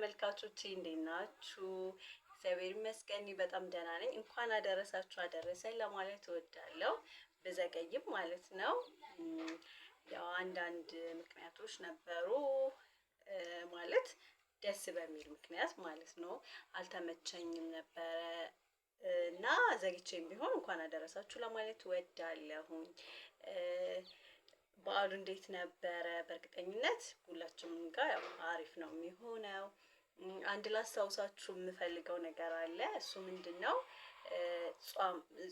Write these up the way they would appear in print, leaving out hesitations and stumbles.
ተመልካቾቼ እንዴት ናችሁ? እግዚአብሔር ይመስገን በጣም ደህና ነኝ። እንኳን አደረሳችሁ አደረሰኝ ለማለት እወዳለሁ። በዘገይም ማለት ነው። ያው አንዳንድ ምክንያቶች ነበሩ ማለት ደስ በሚል ምክንያት ማለት ነው። አልተመቸኝም ነበረ እና ዘግቼም ቢሆን እንኳን አደረሳችሁ ለማለት እወዳለሁኝ። በዓሉ እንዴት ነበረ? በእርግጠኝነት ሁላችንም ጋር ያው አሪፍ ነው የሚሆነው። አንድ ላስታውሳችሁ የምፈልገው ነገር አለ። እሱ ምንድነው?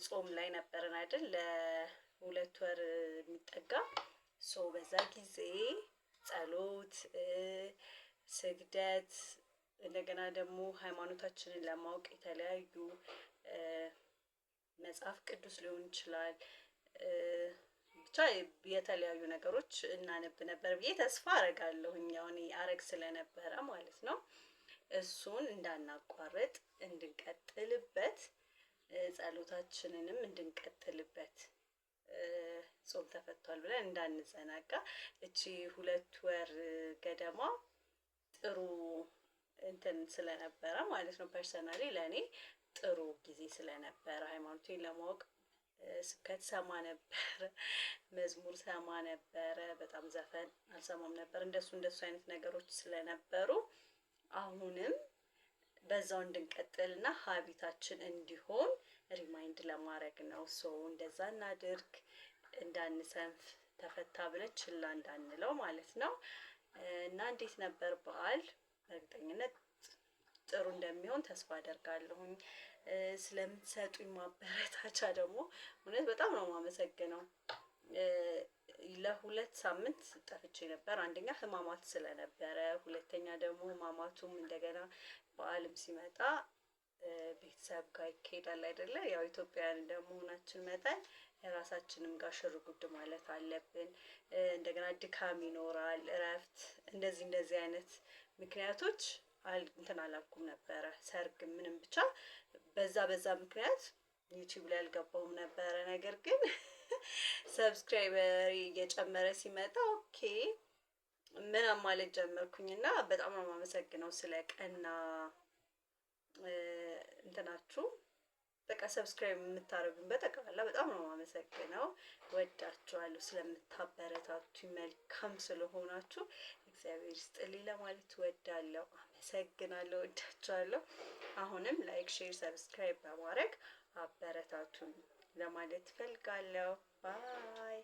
ጾም ላይ ነበርን አይደል? ለሁለት ወር የሚጠጋ በዛ ጊዜ ጸሎት፣ ስግደት እንደገና ደግሞ ሃይማኖታችንን ለማወቅ የተለያዩ መጽሐፍ ቅዱስ ሊሆን ይችላል ብቻ የተለያዩ ነገሮች እናነብ ነበር ብዬ ተስፋ አደርጋለሁኝ። ያው እኔ አረግ ስለነበረ ማለት ነው። እሱን እንዳናቋርጥ እንድንቀጥልበት፣ ጸሎታችንንም እንድንቀጥልበት ጾም ተፈቷል ብለን እንዳንዘናጋ። እቺ ሁለት ወር ገደማ ጥሩ እንትን ስለነበረ ማለት ነው። ፐርሰናሊ ለእኔ ጥሩ ጊዜ ስለነበረ ሃይማኖቴን ለማወቅ ስብከት ሰማ ነበር፣ መዝሙር ሰማ ነበረ። በጣም ዘፈን አልሰማም ነበር። እንደሱ አይነት ነገሮች ስለነበሩ አሁንም በዛው እንድንቀጥልና ሀቢታችን እንዲሆን ሪማይንድ ለማድረግ ነው። እንደዛ እናድርግ፣ እንዳንሰንፍ፣ ተፈታ ብለን ችላ እንዳንለው ማለት ነው። እና እንዴት ነበር በዓል? በእርግጠኝነት ጥሩ እንደሚሆን ተስፋ አደርጋለሁኝ። ስለምትሰጡኝ ማበረታቻ ደግሞ እውነት በጣም ነው የማመሰግነው። ለሁለት ሳምንት ጠፍቼ ነበር። አንደኛ ህማማት ስለነበረ፣ ሁለተኛ ደግሞ ህማማቱም እንደገና በዓልም ሲመጣ ቤተሰብ ጋር ይካሄዳል አይደለ? ያው ኢትዮጵያውያን እንደመሆናችን መጠን የራሳችንም ጋር ሽር ጉድ ማለት አለብን። እንደገና ድካም ይኖራል፣ እረፍት፣ እንደዚህ አይነት ምክንያቶች እንትን አላልኩም ነበረ። ሰርግ ምንም ብቻ በዛ ምክንያት ዩቲዩብ ላይ አልገባሁም ነበረ። ነገር ግን ሰብስክራይበር እየጨመረ ሲመጣ ኦኬ ምንም ማለት ጀመርኩኝና በጣም ነው የማመሰግነው ስለ ቀና እንትናችሁ። በቃ ሰብስክራይብ የምታደርጉኝ በጠቅላላ በጣም ነው የማመሰግነው። ወዳችኋለሁ። ስለምታበረታቱኝ፣ መልካም ስለሆናችሁ እግዚአብሔር ይስጥልኝ ለማለት እወዳለሁ። አመሰግናለሁ። ወዳችኋለሁ። አሁንም ላይክ፣ ሼር፣ ሰብስክራይብ በማድረግ አበረታቱኝ ለማለት እፈልጋለሁ። ባይ